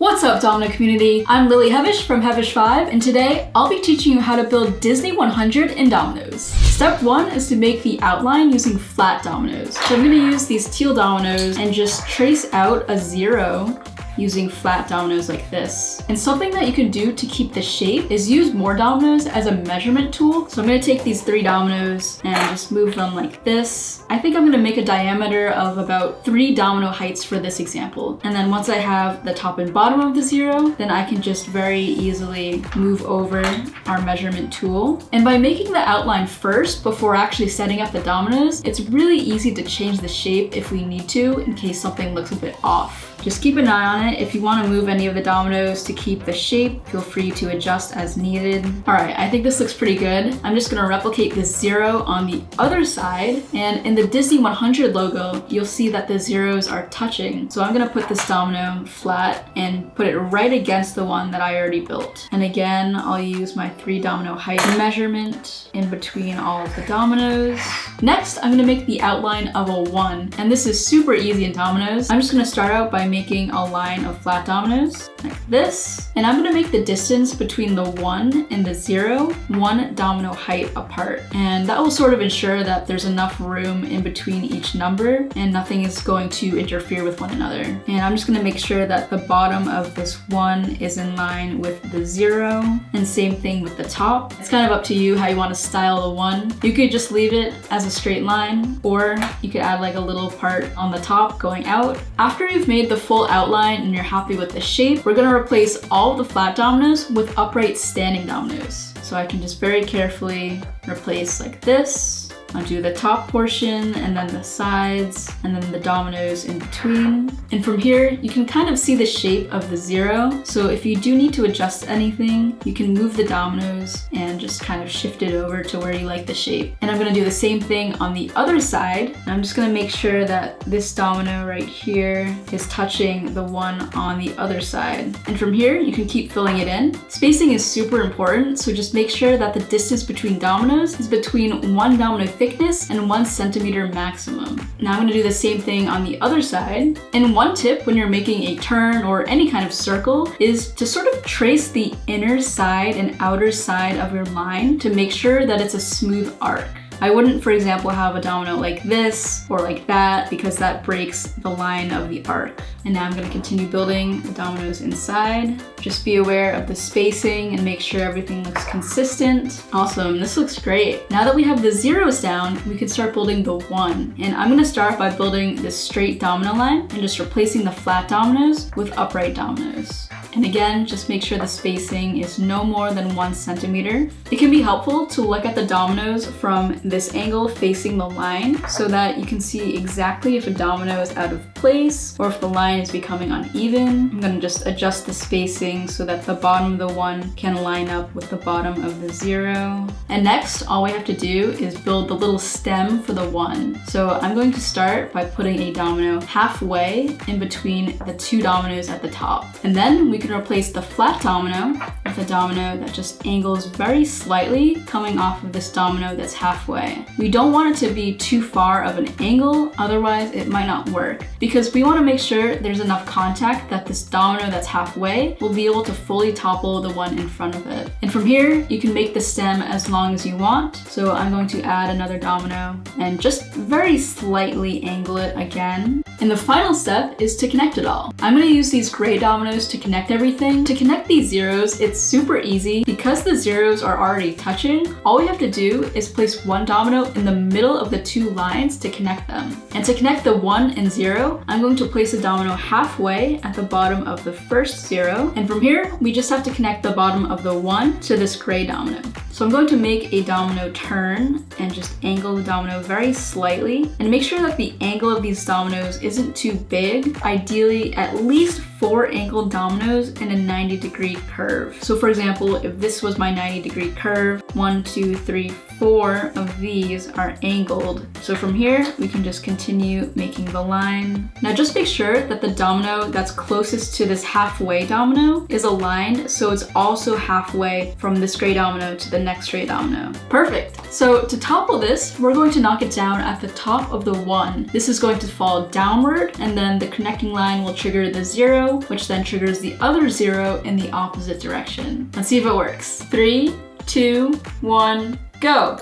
What's up, Domino community? I'm Lily Hevesh from Hevesh5, and today I'll be teaching you how to build Disney 100 in Dominoes. Step 1 is to make the outline using flat dominoes. So I'm going to use these teal dominoes and just trace out a 0 using flat dominoes like this. And something that you can do to keep the shape is use more dominoes as a measurement tool. So I'm gonna take these 3 dominoes and just move them like this. I think I'm gonna make a diameter of about 3 domino heights for this example. And then once I have the top and bottom of the 0, then I can just very easily move over our measurement tool. And by making the outline first before actually setting up the dominoes, it's really easy to change the shape if we need to in case something looks a bit off. Just keep an eye on it. If you want to move any of the dominoes to keep the shape, feel free to adjust as needed. All right, I think this looks pretty good. I'm just gonna replicate this 0 on the other side. And in the Disney 100 logo, you'll see that the zeros are touching. So I'm gonna put this domino flat and put it right against the one that I already built. And again, I'll use my 3 domino height measurement in between all of the dominoes. Next, I'm gonna make the outline of a 1. And this is super easy in dominoes. I'm just gonna start out by making a line of flat dominoes like this. And I'm gonna make the distance between the 1 and the 0 1 domino height apart. And that will sort of ensure that there's enough room in between each number and nothing is going to interfere with one another. And I'm just gonna make sure that the bottom of this 1 is in line with the 0, and same thing with the top. It's kind of up to you how you want to style the 1. You could just leave it as a straight line, or you could add like a little part on the top going out. After you've made the full outline and you're happy with the shape, we're gonna replace all of the flat dominoes with upright standing dominoes. So I can just very carefully replace like this. I'll do the top portion and then the sides and then the dominoes in between. And from here, you can kind of see the shape of the 0. So if you do need to adjust anything, you can move the dominoes and just kind of shift it over to where you like the shape. And I'm gonna do the same thing on the other side. And I'm just gonna make sure that this domino right here is touching the one on the other side. And from here, you can keep filling it in. Spacing is super important, so just make sure that the distance between dominoes is between 1 domino thickness and 1 centimeter maximum. Now I'm gonna do the same thing on the other side. And one tip when you're making a turn or any kind of circle is to sort of trace the inner side and outer side of your line to make sure that it's a smooth arc. I wouldn't, for example, have a domino like this or like that because that breaks the line of the arc. And now I'm gonna continue building the dominoes inside. Just be aware of the spacing and make sure everything looks consistent. Awesome, this looks great. Now that we have the zeros down, we can start building the 1. And I'm gonna start by building this straight domino line and just replacing the flat dominoes with upright dominoes. And again, just make sure the spacing is no more than 1 centimeter. It can be helpful to look at the dominoes from this angle facing the line so that you can see exactly if a domino is out of place or if the line is becoming uneven. I'm gonna just adjust the spacing so that the bottom of the 1 can line up with the bottom of the 0. And next, all we have to do is build the little stem for the 1. So I'm going to start by putting a domino halfway in between the 2 dominoes at the top. And then we can replace the flat domino with a domino that just angles very slightly coming off of this domino that's halfway. We don't want it to be too far of an angle, otherwise it might not work. Because we want to make sure there's enough contact that this domino that's halfway will be able to fully topple the one in front of it. And from here, you can make the stem as long as you want. So I'm going to add another domino and just very slightly angle it again. And the final step is to connect it all. I'm going to use these gray dominoes to connect everything. To connect these zeros, it's super easy. Because the zeros are already touching, all we have to do is place 1 domino in the middle of the 2 lines to connect them. And to connect the 1 and 0, I'm going to place a domino halfway at the bottom of the first 0. And from here, we just have to connect the bottom of the 1 to this gray domino. So I'm going to make a domino turn and just angle the domino very slightly and make sure that the angle of these dominoes isn't too big. Ideally, at least 4 angled dominoes in a 90-degree curve. So for example, if this was my 90-degree curve, 1, 2, 3, 4 of these are angled. So from here, we can just continue making the line. Now just make sure that the domino that's closest to this halfway domino is aligned so it's also halfway from this gray domino to the next gray domino. Perfect. So to topple this, we're going to knock it down at the top of the 1. This is going to fall downward, and then the connecting line will trigger the 0, which then triggers the other 0 in the opposite direction. Let's see if it works. 3, 2, 1, go!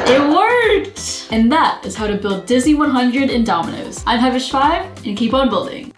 It worked! And that is how to build Disney 100 in Dominoes. I'm Hevesh5, and keep on building.